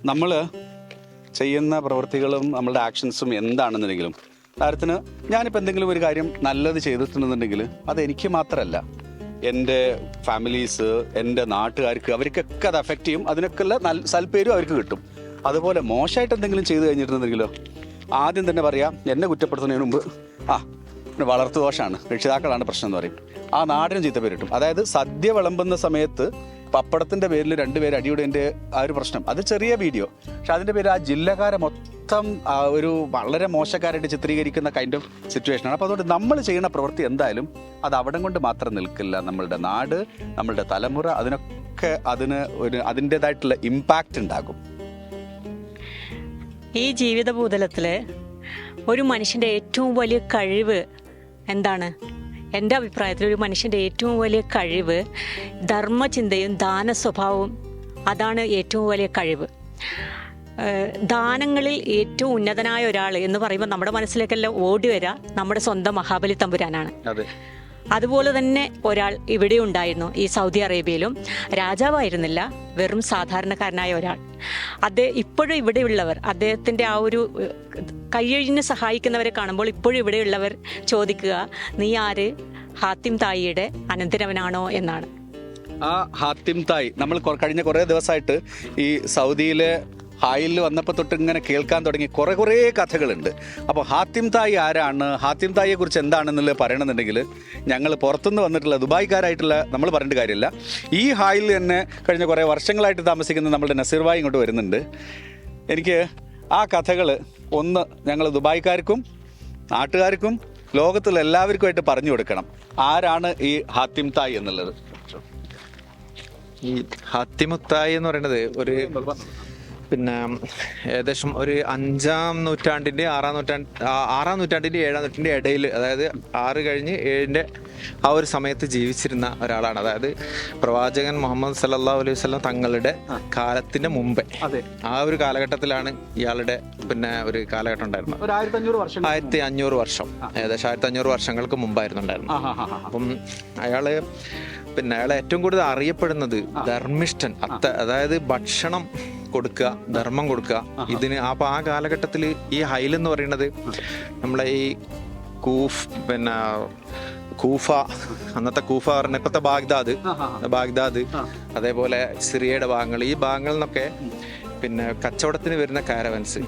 നമ്മൾ ചെയ്യുന്ന പ്രവൃത്തികളും നമ്മളുടെ ആക്ഷൻസും എന്താണെന്നുണ്ടെങ്കിലും കാര്യത്തിന് ഞാനിപ്പോൾ എന്തെങ്കിലും ഒരു കാര്യം നല്ലത് ചെയ്തിട്ടുണ്ടെന്നുണ്ടെങ്കിൽ അത് എനിക്ക് മാത്രമല്ല, എൻ്റെ ഫാമിലീസ്, എൻ്റെ നാട്ടുകാർക്ക്, അവർക്കൊക്കെ അത് അഫക്റ്റ് ചെയ്യും. അതിനൊക്കെയുള്ള സൽപ്പേരും അവർക്ക് കിട്ടും. അതുപോലെ മോശമായിട്ട് എന്തെങ്കിലും ചെയ്തു കഴിഞ്ഞിട്ടുണ്ടെങ്കിലോ ആദ്യം തന്നെ പറയാം, എന്നെ കുറ്റപ്പെടുത്തുന്നതിന് മുമ്പ് വളർത്തുദോഷമാണ്, രക്ഷിതാക്കളാണ് പ്രശ്നം എന്ന് പറയും. ആ നാടിന് ചീത്ത പേര് കിട്ടും. അതായത് സദ്യ വിളമ്പുന്ന സമയത്ത് പപ്പടത്തിൻ്റെ പേരിൽ രണ്ടുപേര് അടിയുടേൻ്റെ ആ ഒരു പ്രശ്നം, അത് ചെറിയ വീഡിയോ, പക്ഷെ അതിൻ്റെ പേര് ആ ജില്ലക്കാരെ മൊത്തം ഒരു വളരെ മോശക്കാരായിട്ട് ചിത്രീകരിക്കുന്ന കൈൻഡ് ഓഫ് സിറ്റുവേഷനാണ്. അപ്പോൾ അതുകൊണ്ട് നമ്മൾ ചെയ്യുന്ന പ്രവൃത്തി എന്തായാലും അത് അവിടം കൊണ്ട് മാത്രം നിൽക്കില്ല. നമ്മളുടെ നാട്, നമ്മളുടെ തലമുറ, അതിനൊക്കെ അതിൻ്റേതായിട്ടുള്ള ഇമ്പാക്റ്റ് ഉണ്ടാകും. ഈ ജീവിത ഭൂതലത്തിൽ ഒരു മനുഷ്യൻ്റെ ഏറ്റവും വലിയ കഴിവ് എന്താണ്? എൻ്റെ അഭിപ്രായത്തിൽ ഒരു മനുഷ്യൻ്റെ ഏറ്റവും വലിയ കഴിവ് ധർമ്മചിന്തയും ദാന സ്വഭാവവും. അതാണ് ഏറ്റവും വലിയ കഴിവ്. ദാനങ്ങളിൽ ഏറ്റവും ഉന്നതനായ ഒരാൾ എന്ന് പറയുമ്പോൾ നമ്മുടെ മനസ്സിലേക്കെല്ലാം ഓടി വരിക നമ്മുടെ സ്വന്തം മഹാബലി തമ്പുരാനാണ്. അതുപോലെ തന്നെ ഒരാൾ ഇവിടെ ഉണ്ടായിരുന്നു, ഈ സൗദി അറേബ്യയിലും. രാജാവായിരുന്നില്ല, വെറും സാധാരണക്കാരനായ ഒരാൾ. ഇപ്പോഴും ഇവിടെയുള്ളവർ, അദ്ദേഹത്തിൻ്റെ ആ ഒരു കൈയൊഴിഞ്ഞ് സഹായിക്കുന്നവരെ കാണുമ്പോൾ ഇപ്പോഴും ഇവിടെയുള്ളവർ ചോദിക്കുക, നീ ആര്? ഹാത്തിം തായിയുടെ അനന്തരവനാണോ എന്നാണ്. ആ ഹാത്തിം തായ് നമ്മൾ കഴിഞ്ഞ കുറേ ദിവസമായിട്ട് ഈ സൗദിയിലെ ഹായിൽ വന്നപ്പോൾ തൊട്ട് ഇങ്ങനെ കേൾക്കാൻ തുടങ്ങി കുറേ കഥകളുണ്ട്. അപ്പോൾ ഹാത്തിം തായ് ആരാണ്, ഹാത്തിം തായിയെ കുറിച്ച് എന്താണെന്നുള്ളത് പറയണമെന്നുണ്ടെങ്കിൽ ഞങ്ങൾ പുറത്തുനിന്ന് വന്നിട്ടുള്ള ദുബായ്ക്കാരായിട്ടുള്ള നമ്മൾ പറയേണ്ട കാര്യമില്ല. ഈ ഹായിൽ തന്നെ കഴിഞ്ഞ കുറേ വർഷങ്ങളായിട്ട് താമസിക്കുന്ന നമ്മളുടെ നസീർ ഭായ് ഇങ്ങോട്ട് വരുന്നുണ്ട്. എനിക്ക് ആ കഥകൾ ഒന്ന് ഞങ്ങൾ ദുബായ്ക്കാർക്കും നാട്ടുകാർക്കും ലോകത്തുള്ള എല്ലാവർക്കുമായിട്ട് പറഞ്ഞു കൊടുക്കണം. ആരാണ് ഈ ഹാത്തിം തായ് എന്നുള്ളത്? ഈ ഹാത്തിമുത്തായി എന്ന് പറയുന്നത് ഒരു ഏകദേശം ഒരു 5-ാം നൂറ്റാണ്ടിൻ്റെ 6-ാം നൂറ്റാണ്ടിൻ്റെ 7-ാം നൂറ്റാണ്ടിൻ്റെ ഇടയിൽ, അതായത് 6 കഴിഞ്ഞ് 7-ന്റെ ആ ഒരു സമയത്ത് ജീവിച്ചിരുന്ന ഒരാളാണ്. അതായത് പ്രവാചകൻ മുഹമ്മദ് സല്ലല്ലാഹു അലൈഹി വസല്ലം തങ്ങളുടെ കാലത്തിന് മുമ്പേ ആ ഒരു കാലഘട്ടത്തിലാണ് ഇയാളുടെ ഒരു കാലഘട്ടം ഉണ്ടായിരുന്നത്. 1500 വർഷം, ഏകദേശം 1500 വർഷങ്ങൾക്ക് മുമ്പായിരുന്നു ഉണ്ടായിരുന്നത്. അപ്പം അയാളെ ഏറ്റവും കൂടുതൽ അറിയപ്പെടുന്നത് ധർമ്മിഷ്ഠൻ, അതായത് ഭക്ഷണം കൊടുക്കുക, ധർമ്മം കൊടുക്കുക. ഇതിന് അപ്പൊ ആ കാലഘട്ടത്തിൽ ഈ ഹൈൽ എന്ന് പറയുന്നത് നമ്മളെ ഈ കൂഫ, അന്നത്തെ കൂഫ പറഞ്ഞ ഇപ്പത്തെ ബാഗ്ദാദ്, അതേപോലെ സിറിയയുടെ ഭാഗങ്ങൾ, ഈ ഭാഗങ്ങളിൽ നിന്നൊക്കെ കച്ചവടത്തിന് വരുന്ന കാരവൻസ്,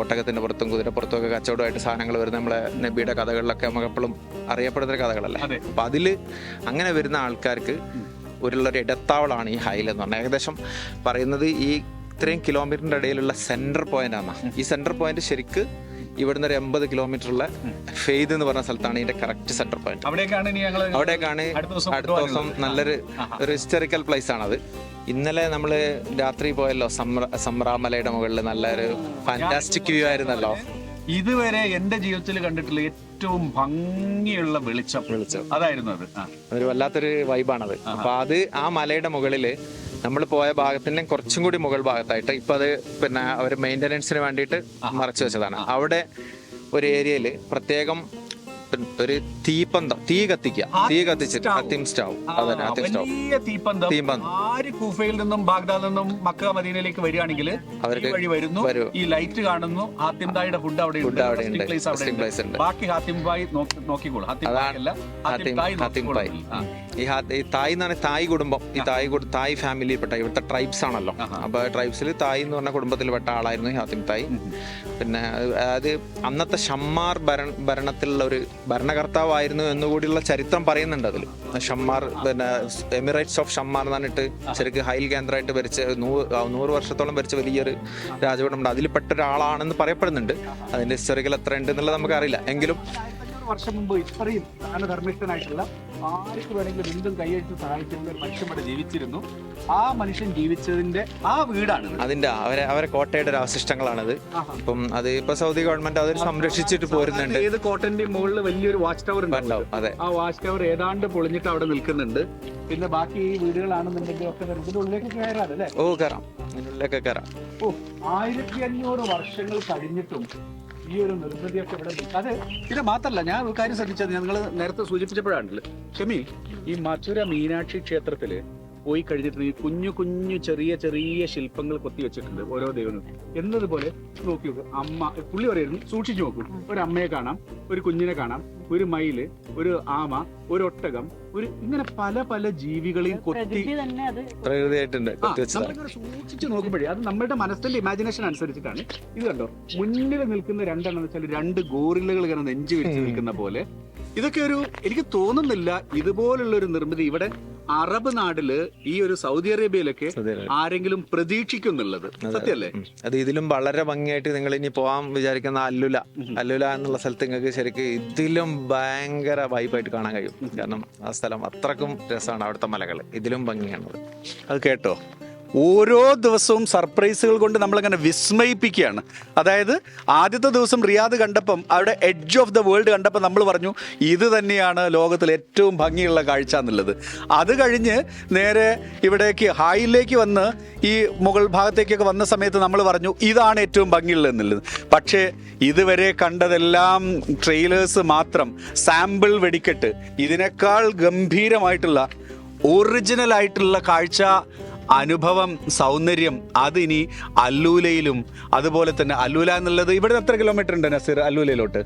ഒട്ടകത്തിന്റെ പുറത്തും കുതിരപ്പുറത്തും ഒക്കെ കച്ചവടമായിട്ട് സാധനങ്ങൾ വരുന്ന നമ്മളെ നബിയുടെ കഥകളിലൊക്കെ നമുക്ക് എപ്പോഴും അറിയപ്പെടുന്ന കഥകളല്ലേ. അപ്പൊ അതില് അങ്ങനെ വരുന്ന ആൾക്കാർക്ക് ഒരു ഇടത്താവളമാണ് ഈ ഹൈൽ എന്ന് പറഞ്ഞാൽ. ഏകദേശം പറയുന്നത് ഈ ഇത്രയും കിലോമീറ്ററിന്റെ ഇടയിലുള്ള സെന്റർ പോയിന്റ് ആണ്. ഈ സെന്റർ പോയിന്റ് ശരിക്ക് ഇവിടുന്ന് ഒരു 80 കിലോമീറ്ററുള്ള ഫെയ്ദ് എന്ന് പറഞ്ഞ സ്ഥലത്താണ് ഇതിന്റെ കറക്റ്റ് സെന്റർ പോയിന്റ്. അവിടേക്കാണ് അടുത്ത ദിവസം നല്ലൊരു ഹിസ്റ്ററിക്കൽ പ്ലേസ് ആണത്. ഇന്നലെ നമ്മള് രാത്രി പോയല്ലോ സമ്രാമലയുടെ മുകളിൽ, നല്ലൊരു ഫാന്റാസ്റ്റിക് വ്യൂ ആയിരുന്നല്ലോ. ഇതുവരെ എന്റെ ജീവിതത്തിൽ കണ്ടിട്ടുള്ള ഏറ്റവും ഭംഗിയുള്ള വെളിച്ചം അതായിരുന്നു. അത് ഒരു വല്ലാത്തൊരു വൈബാണത്. അപ്പൊ അത് ആ മലയുടെ മുകളില് നമ്മൾ പോയ ഭാഗത്തിന്റെ കുറച്ചും കൂടി മുകൾ ഭാഗത്തായിട്ട് ഇപ്പൊ അത് ഒരു മെയിൻ്റനൻസിന് വേണ്ടിയിട്ട് മറച്ചു വെച്ചതാണ്. അവിടെ ഒരു ഏരിയയില് പ്രത്യേകം ഒരു തീ കത്തിച്ചിട്ട് ഹാത്തിം സ്റ്റൗ, ആര് കൂഫയിൽ നിന്നും ബാഗ്ദാദിൽ നിന്നും മക്ക മദീനയിലേക്ക് വരികയാണെങ്കിൽ അവർക്ക് വഴി വരുന്നു, ഈ ലൈറ്റ് കാണുന്നു, ഹാത്തിം തായിയുടെ ഫുഡ് അവിടെ ഉണ്ട്, ബാക്കി ഹാത്തിം തായ് നോക്കിക്കോളൂ. ഈ തായ് എന്ന് പറഞ്ഞാൽ തായ് കുടുംബം, ഈ തായ് ഫാമിലിയിൽപ്പെട്ട ഇവിടുത്തെ ട്രൈബ്സ് ആണല്ലോ. അപ്പൊ ട്രൈബ്സിൽ തായ് എന്ന് പറഞ്ഞ കുടുംബത്തിൽപ്പെട്ട ആളായിരുന്നു ഈ ഹാത്തിം തായ്. അത് അന്നത്തെ ഷമ്മാർ ഭരണത്തിലുള്ള ഒരു ഭരണകർത്താവായിരുന്നു എന്നുകൂടിയുള്ള ചരിത്രം പറയുന്നുണ്ട് അതിൽ. ഷമ്മാർ എമിറേറ്റ്സ് ഓഫ് ഷമ്മാർ എന്ന് പറഞ്ഞിട്ട് ശരിക്കും ഹൈൽ കേന്ദ്രമായിട്ട് ഭരിച്ച 100 വർഷത്തോളം ഭരിച്ച വലിയൊരു രാജകുടുംബം, അതിൽ പെട്ട ഒരാളാണെന്ന് പറയപ്പെടുന്നുണ്ട്. അതിന്റെ ഹിസ്റ്ററിക്കൽ എത്ര ഉണ്ട് എന്നുള്ളത് നമുക്കറിയില്ല. എങ്കിലും വർഷം മുമ്പ് ഇത്രയും ധർമ്മിഷ്ഠനായിട്ടുള്ള ആർക്ക് വേണമെങ്കിലും എന്തും കൈയടിച്ച് സഹായിച്ചിരുന്ന ഒരു മനുഷ്യൻ ഇവിടെ ജീവിച്ചിരുന്നു. ആ മനുഷ്യൻ ജീവിച്ചതിന്റെ ആ വീടാണ്, അതിന്റെ അവരെ കോട്ടയുടെ ഒരു അവശിഷ്ടങ്ങളാണത്. അപ്പം അത് ഇപ്പൊ സൗദി ഗവൺമെന്റ് അത് സംരക്ഷിച്ചിട്ട് പോരുന്നുണ്ട്. ഏത് കോട്ടന്റെ മുകളിൽ വലിയൊരു വാച്ച് ടവർ ഉണ്ടാവും. അതെ, ആ വാച്ച് ടവർ ഏതാണ്ട് പൊളിഞ്ഞിട്ട് അവിടെ നിൽക്കുന്നുണ്ട്. പിന്നെ ബാക്കി ഈ വീടുകളാണെന്നുണ്ടെങ്കിൽ ഒക്കെ ഇതിന്റെ ഉള്ളിലേക്ക് കയറാറല്ലേ? കയറാം, ഇതിനുള്ളിലേക്ക് കയറാം. 1500 വർഷങ്ങൾ കഴിഞ്ഞിട്ടും ഈ ഒരു നിർമ്മിതിയൊക്കെ ഇവിടെ. അത് ഇത് മാത്രമല്ല, ഞാൻ ഒരു കാര്യം ശ്രദ്ധിച്ചത്, ഞങ്ങൾ നേരത്തെ സൂചിപ്പിച്ചപ്പോഴാണല്ലോ ഷമി, ഈ മധുര മീനാക്ഷി ക്ഷേത്രത്തില് പോയി കഴിഞ്ഞിട്ടുണ്ടെങ്കിൽ കുഞ്ഞു കുഞ്ഞു ചെറിയ ചെറിയ ശില്പങ്ങൾ കൊത്തി വെച്ചിട്ടുണ്ട് ഓരോ ദൈവങ്ങളും. എന്നതുപോലെ നോക്കി നോക്കും. അമ്മ പുള്ളി പറയുന്നു, സൂക്ഷിച്ചു നോക്കും. ഒരു അമ്മയെ കാണാം, ഒരു കുഞ്ഞിനെ കാണാം, ഒരു മയില്, ഒരു ആമ, ഒരു ഒട്ടകം, ഒരു ഇങ്ങനെ പല പല ജീവികളെയും കൊത്തി പ്രകൃതിയായിട്ടുണ്ട് നമ്മളിങ്ങനെ സൂക്ഷിച്ചു നോക്കുമ്പോഴേ അത് നമ്മളുടെ മനസ്സിന്റെ ഇമാജിനേഷൻ അനുസരിച്ചിട്ടാണ്. ഇത് കണ്ടോ, മുന്നിൽ നിൽക്കുന്ന രണ്ടെണ്ണം എന്ന് വെച്ചാൽ 2 ഗോറില്ലകൾ ഇങ്ങനെ നെഞ്ചു വിരിച്ച് നിൽക്കുന്ന പോലെ. ഇതൊക്കെ ഒരു, എനിക്ക് തോന്നുന്നില്ല ഇതുപോലുള്ള ഒരു നിർമ്മിതി ഇവിടെ അറബ് നാട്ടില് ഈ ഒരു സൗദി അറേബ്യയിലൊക്കെ ആരെങ്കിലും പ്രതീക്ഷിക്കുന്നുള്ളത്. സത്യല്ലേ? അത് ഇതിലും വളരെ ഭംഗിയായിട്ട് നിങ്ങൾ ഇനി പോകാൻ വിചാരിക്കുന്ന അല്ലുല എന്നുള്ള സ്ഥലത്ത് നിങ്ങൾക്ക് ശരിക്കും ഇതിലും ഭയങ്കര വൈബായിട്ട് കാണാൻ കഴിയും. കാരണം ആ സ്ഥലം അത്രക്കും രസമാണ്. അവിടുത്തെ മലകൾ ഇതിലും ഭംഗിയാണത്. അത് കേട്ടോ, ഓരോ ദിവസവും സർപ്രൈസുകൾ കൊണ്ട് നമ്മളിങ്ങനെ വിസ്മയിപ്പിക്കുകയാണ്. അതായത് ആദ്യത്തെ ദിവസം റിയാദ് കണ്ടപ്പം, അവിടെ എഡ്ജ് ഓഫ് ദ വേൾഡ് കണ്ടപ്പോൾ നമ്മൾ പറഞ്ഞു ഇത് തന്നെയാണ് ലോകത്തിൽ ഏറ്റവും ഭംഗിയുള്ള കാഴ്ച എന്നുള്ളത്. അത് കഴിഞ്ഞ് നേരെ ഇവിടേക്ക് ഹായിലേക്ക് വന്ന് ഈ മുകൾ ഭാഗത്തേക്കൊക്കെ വന്ന സമയത്ത് നമ്മൾ പറഞ്ഞു ഇതാണ് ഏറ്റവും ഭംഗിയുള്ളത് എന്നുള്ളത്. പക്ഷേ ഇതുവരെ കണ്ടതെല്ലാം ട്രെയിലേഴ്സ് മാത്രം, സാമ്പിൾ വെടിക്കെട്ട്. ഇതിനേക്കാൾ ഗംഭീരമായിട്ടുള്ള ഒറിജിനൽ ആയിട്ടുള്ള കാഴ്ച, അനുഭവം, സൗന്ദര്യം അതിനി അല്ലൂലയിലും. അതുപോലെ തന്നെ അല്ലൂല എന്നുള്ളത് ഇവിടെ എത്ര കിലോമീറ്റർ ഉണ്ട് നസീർ അല്ലൂലയിലോട്ട്?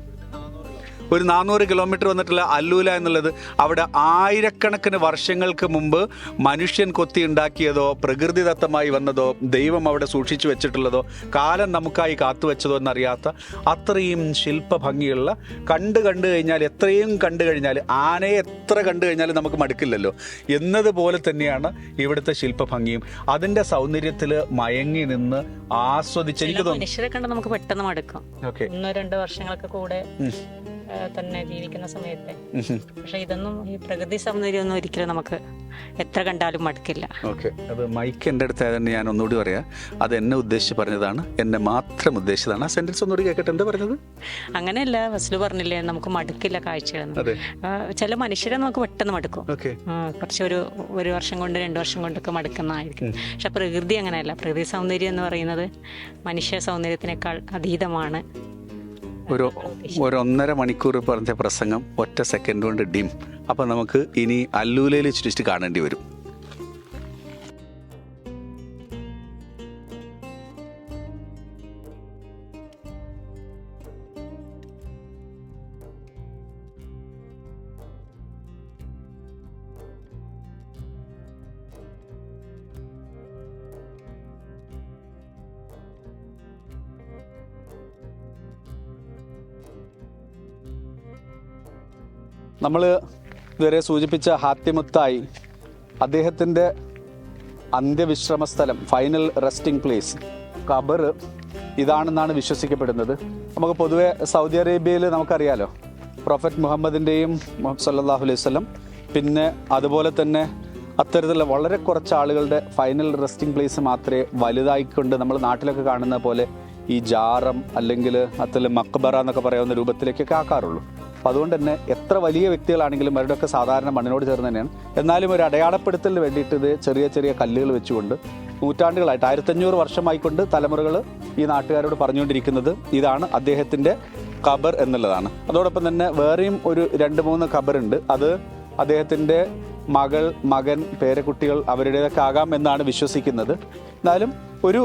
ഒരു 400 കിലോമീറ്റർ വന്നിട്ടുള്ള അല്ലൂല എന്നുള്ളത് അവിടെ ആയിരക്കണക്കിന് വർഷങ്ങൾക്ക് മുമ്പ് മനുഷ്യൻ കൊത്തി ഉണ്ടാക്കിയതോ പ്രകൃതിദത്തമായി വന്നതോ ദൈവം അവിടെ സൂക്ഷിച്ചു വെച്ചിട്ടുള്ളതോ കാലം നമുക്കായി കാത്തുവെച്ചതോ എന്നറിയാത്ത അത്രയും ശില്പ ഭംഗിയുള്ള, കണ്ടു കഴിഞ്ഞാൽ എത്രയും കണ്ടു കഴിഞ്ഞാൽ, ആനയെ എത്ര കണ്ടു കഴിഞ്ഞാലും നമുക്ക് മടുക്കില്ലല്ലോ എന്നതുപോലെ തന്നെയാണ് ഇവിടുത്തെ ശില്പ ഭംഗിയും. അതിന്റെ സൗന്ദര്യത്തിൽ മയങ്ങി നിന്ന് ആസ്വദിച്ച് എനിക്ക് തോന്നുന്നു മനുഷ്യരെ കണ്ട് നമുക്ക് പെട്ടെന്ന് മടുക്കും. 1-2 വർഷങ്ങൾക്ക് കൂടെ തന്നെ ജീവിക്കുന്ന സമയത്ത്. പക്ഷെ ഇതൊന്നും, ഈ പ്രകൃതി സൗന്ദര്യമൊന്നും ഒരിക്കലും നമുക്ക് എത്ര കണ്ടാലും മടുക്കില്ല. ഓക്കെ, അത് മൈക്ക് എൻ്റെ അടുത്ത് ആയതുകൊണ്ട് ഞാൻ ഒന്നുകൂടി പറയാം. അത് എന്നെ ഉദ്ദേശിച്ച് പറഞ്ഞതാണ്, എന്നെ മാത്രം ഉദ്ദേശിച്ചതാണ്. ആ സെന്റൻസ് ഒന്നുകൂടി കേൾക്കട്ടെ, എന്താ പറഞ്ഞത്? അങ്ങനെയല്ല, വസ്ലു പറഞ്ഞില്ലേ നമുക്ക് മടുക്കില്ല കാഴ്ചകളൊന്നും. ചില മനുഷ്യരെ നമുക്ക് പെട്ടെന്ന് മടുക്കും. കുറച്ച് ഒരു വർഷം കൊണ്ട് 2 വർഷം കൊണ്ടൊക്കെ മടുക്കുന്നതായിരിക്കും. പക്ഷെ പ്രകൃതി അങ്ങനെയല്ല. പ്രകൃതി സൗന്ദര്യം എന്ന് പറയുന്നത് മനുഷ്യ സൗന്ദര്യത്തിനേക്കാൾ അതീതമാണ്. ഒരു 1.5 മണിക്കൂർ പറഞ്ഞ പ്രസംഗം ഒറ്റ സെക്കൻഡ് കൊണ്ട് ഡിം. അപ്പം നമുക്ക് ഇനി അല്ലൂലയിൽ ചുറ്റിച്ച് കാണേണ്ടി വരും. നമ്മൾ ഇതുവരെ സൂചിപ്പിച്ച ഹാത്തിമുത്തായി അദ്ദേഹത്തിൻ്റെ അന്ത്യവിശ്രമ സ്ഥലം, ഫൈനൽ റെസ്റ്റിംഗ് പ്ലേസ്, ഖബർ ഇതാണെന്നാണ് വിശ്വസിക്കപ്പെടുന്നത്. നമുക്ക് പൊതുവെ സൗദി അറേബ്യയിൽ നമുക്കറിയാലോ, പ്രൊഫറ്റ് മുഹമ്മദിൻ്റെയും സല്ലല്ലാഹു അലൈഹി വസല്ലം, പിന്നെ അതുപോലെ തന്നെ അത്തരത്തിലുള്ള വളരെ കുറച്ച് ആളുകളുടെ ഫൈനൽ റെസ്റ്റിംഗ് പ്ലേസ് മാത്രമേ വലുതായിക്കൊണ്ട് നമ്മൾ നാട്ടിലൊക്കെ കാണുന്ന പോലെ ഈ ജാറം അല്ലെങ്കിൽ അത്തരം മക്ബറ എന്നൊക്കെ പറയാവുന്ന രൂപത്തിലേക്കൊക്കെ ആക്കാറുള്ളൂ. അപ്പോൾ അതുകൊണ്ട് തന്നെ എത്ര വലിയ വ്യക്തികളാണെങ്കിലും അവരുടെയൊക്കെ സാധാരണ മണ്ണിനോട് ചേർന്ന് തന്നെയാണ്. എന്നാലും ഒരു അടയാളപ്പെടുത്തലിന് വേണ്ടിയിട്ട് ഇത് ചെറിയ ചെറിയ കല്ലുകൾ വെച്ചുകൊണ്ട് നൂറ്റാണ്ടുകളായിട്ട് 1500 വർഷമായിക്കൊണ്ട് തലമുറകൾ ഈ നാട്ടുകാരോട് പറഞ്ഞുകൊണ്ടിരിക്കുന്നത് ഇതാണ് അദ്ദേഹത്തിൻ്റെ ഖബർ എന്നുള്ളതാണ്. അതോടൊപ്പം തന്നെ വേറെയും ഒരു 2-3 ഖബറുണ്ട്. അത് അദ്ദേഹത്തിൻ്റെ മകൻ, പേരക്കുട്ടികൾ അവരുടേതൊക്കെ ആകാം എന്നാണ് വിശ്വസിക്കുന്നത്. എന്നാലും ഒരു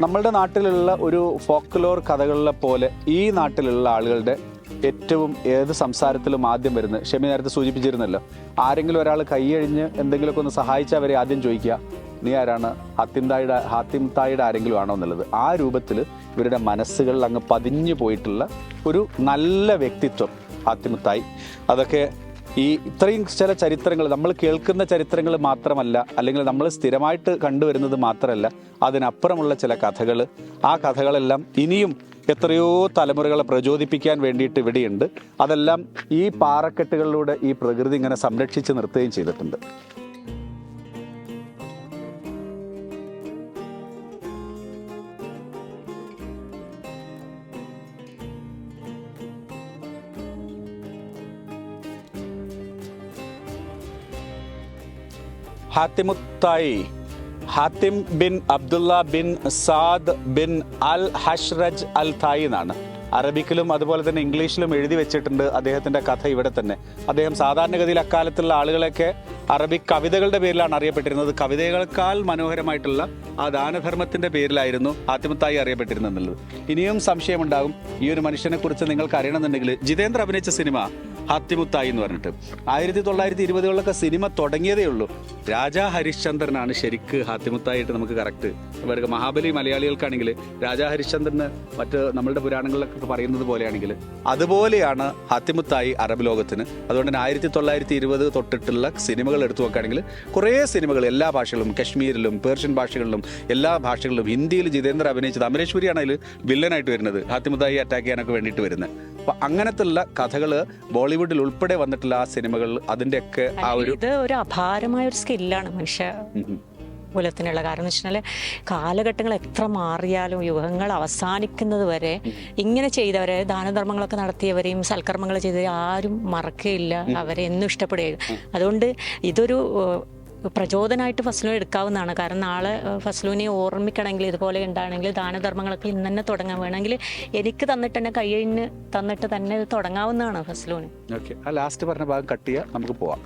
നമ്മളുടെ നാട്ടിലുള്ള ഒരു ഫോക്ലോർ കഥകളിലെ പോലെ ഈ നാട്ടിലുള്ള ആളുകളുടെ ഏറ്റവും ഏത് സംസാരത്തിലും ആദ്യം വരുന്നത്, ഷെമി നേരത്തെ സൂചിപ്പിച്ചിരുന്നല്ലോ, ആരെങ്കിലും ഒരാൾ കൈയഴിഞ്ഞ് എന്തെങ്കിലുമൊക്കെ ഒന്ന് സഹായിച്ചാൽ അവരെ ആദ്യം ചോദിക്കുക നീ ആരാണ്, ഹാത്തിം തായുടെ ആരെങ്കിലും ആണോ എന്നുള്ളത്. ആ രൂപത്തിൽ ഇവരുടെ മനസ്സുകളിൽ അങ്ങ് പതിഞ്ഞു പോയിട്ടുള്ള ഒരു നല്ല വ്യക്തിത്വം ഹാത്തിമുത്തായി. അതൊക്കെ ഈ ഇത്രയും ചില ചരിത്രങ്ങൾ നമ്മൾ കേൾക്കുന്ന ചരിത്രങ്ങൾ മാത്രമല്ല, അല്ലെങ്കിൽ നമ്മൾ സ്ഥിരമായിട്ട് കണ്ടുവരുന്നത് മാത്രമല്ല, അതിനപ്പുറമുള്ള ചില കഥകൾ, ആ കഥകളെല്ലാം ഇനിയും എത്രയോ തലമുറകളെ പ്രചോദിപ്പിക്കാൻ വേണ്ടിയിട്ട് ഇവിടെയുണ്ട്. അതെല്ലാം ഈ പാറക്കെട്ടുകളിലൂടെ ഈ പ്രകൃതി ഇങ്ങനെ സംരക്ഷിച്ച് നിർത്തുകയും ചെയ്തിട്ടുണ്ട്. ഹാത്തിമുത്തായി Hatim bin Abdullah bin Saad bin al Hashraj al Tai എന്നാണ് അറബിക്കിലും അതുപോലെ തന്നെ ഇംഗ്ലീഷിലും എഴുതി വെച്ചിട്ടുണ്ട് അദ്ദേഹത്തിൻ്റെ കഥ ഇവിടെ തന്നെ. അദ്ദേഹം സാധാരണഗതിയിൽ അക്കാലത്തുള്ള ആളുകളെയൊക്കെ അറബിക് കവിതകളുടെ പേരിലാണ് അറിയപ്പെട്ടിരുന്നത്. കവിതകളെക്കാൾ മനോഹരമായിട്ടുള്ള ആ ദാനധർമ്മത്തിന്റെ പേരിലായിരുന്നു ഹാത്തിമുത്തായി അറിയപ്പെട്ടിരുന്നത് എന്നുള്ളത്. ഇനിയും സംശയമുണ്ടാകും. ഈ ഒരു മനുഷ്യനെ കുറിച്ച് നിങ്ങൾക്ക് അറിയണമെന്നുണ്ടെങ്കിൽ ജിതേന്ദ്ര അഭിനയിച്ച സിനിമ ഹാത്തിമുത്തായി എന്ന് പറഞ്ഞിട്ട് 1920-കളിലൊക്കെ സിനിമ തുടങ്ങിയതേ ഉള്ളൂ. രാജാ ഹരിശ്ചന്ദ്രനാണ് ശരിക്ക് ഹാത്തിമുത്തായിട്ട് നമുക്ക് കറക്റ്റ്. ഇവർക്ക് മഹാബലി മലയാളികൾക്കാണെങ്കിൽ രാജാ ഹരിശ്ചന്ദ്രന് മറ്റ് നമ്മളുടെ പുരാണങ്ങളിലൊക്കെ പറയുന്നത് പോലെയാണെങ്കിൽ അതുപോലെയാണ് ഹാത്തിമുത്തായി അറബ് ലോകത്തിന്. അതുകൊണ്ട് തന്നെ 1920 തൊട്ടിട്ടുള്ള സിനിമകൾ എടുത്തു നോക്കുകയാണെങ്കിൽ കുറേ സിനിമകൾ എല്ലാ ഭാഷകളിലും, കശ്മീരിലും പേർഷ്യൻ ഭാഷകളിലും എല്ലാ ഭാഷകളിലും, ഹിന്ദിയിൽ ജിതേന്ദ്ര അഭിനയിച്ചത് അമരേശ്വരിയാണ് അതിൽ വില്ലനായിട്ട് വരുന്നത്, ഹാത്തിമുത്തായി അറ്റാക്ക് ചെയ്യാനൊക്കെ വേണ്ടിയിട്ട് വരുന്നത്. അപ്പം അങ്ങനത്തുള്ള കഥകൾ ബോളിവുഡിൽ ഉൾപ്പെടെ വന്നിട്ടുള്ള ആ സിനിമകൾ അതിൻ്റെയൊക്കെ ആ ഒരു ഇത് ഒരു അപാരമായ ഒരു സ്കില്ലാണ് മനുഷ്യ കുലത്തിനുള്ള. കാരണം എന്ന് വെച്ചാൽ കാലഘട്ടങ്ങൾ എത്ര മാറിയാലും യുഗങ്ങൾ അവസാനിക്കുന്നത് വരെ ഇങ്ങനെ ചെയ്തവരെ, ദാനധർമ്മങ്ങളൊക്കെ നടത്തിയവരെയും സൽക്കർമ്മങ്ങൾ ചെയ്തവരെ ആരും മറക്കുകയില്ല, അവരെ എന്നും ഇഷ്ടപ്പെടുകയും. അതുകൊണ്ട് ഇതൊരു പ്രചോദനമായിട്ട് ഫസ്ലു എടുക്കാവുന്നതാണ്. കാരണം നാളെ ഫസ്ലുവിനെ ഓർമ്മിക്കണമെങ്കിൽ ഇതുപോലെ ഉണ്ടാണെങ്കിൽ ദാനധർമ്മങ്ങളൊക്കെ ഇന്ന് തന്നെ തുടങ്ങാൻ വേണമെങ്കിൽ എനിക്ക് തന്നിട്ട് തന്നെ കയ്യിന് തന്നിട്ട് തന്നെ ഇത് തുടങ്ങാവുന്നതാണ് ഫസ്ലുവിന്. ഓക്കെ, ആ ലാസ്റ്റ് പറഞ്ഞ ഭാഗം കട്ട് ചെയ്യാം, നമുക്ക് പോവാം.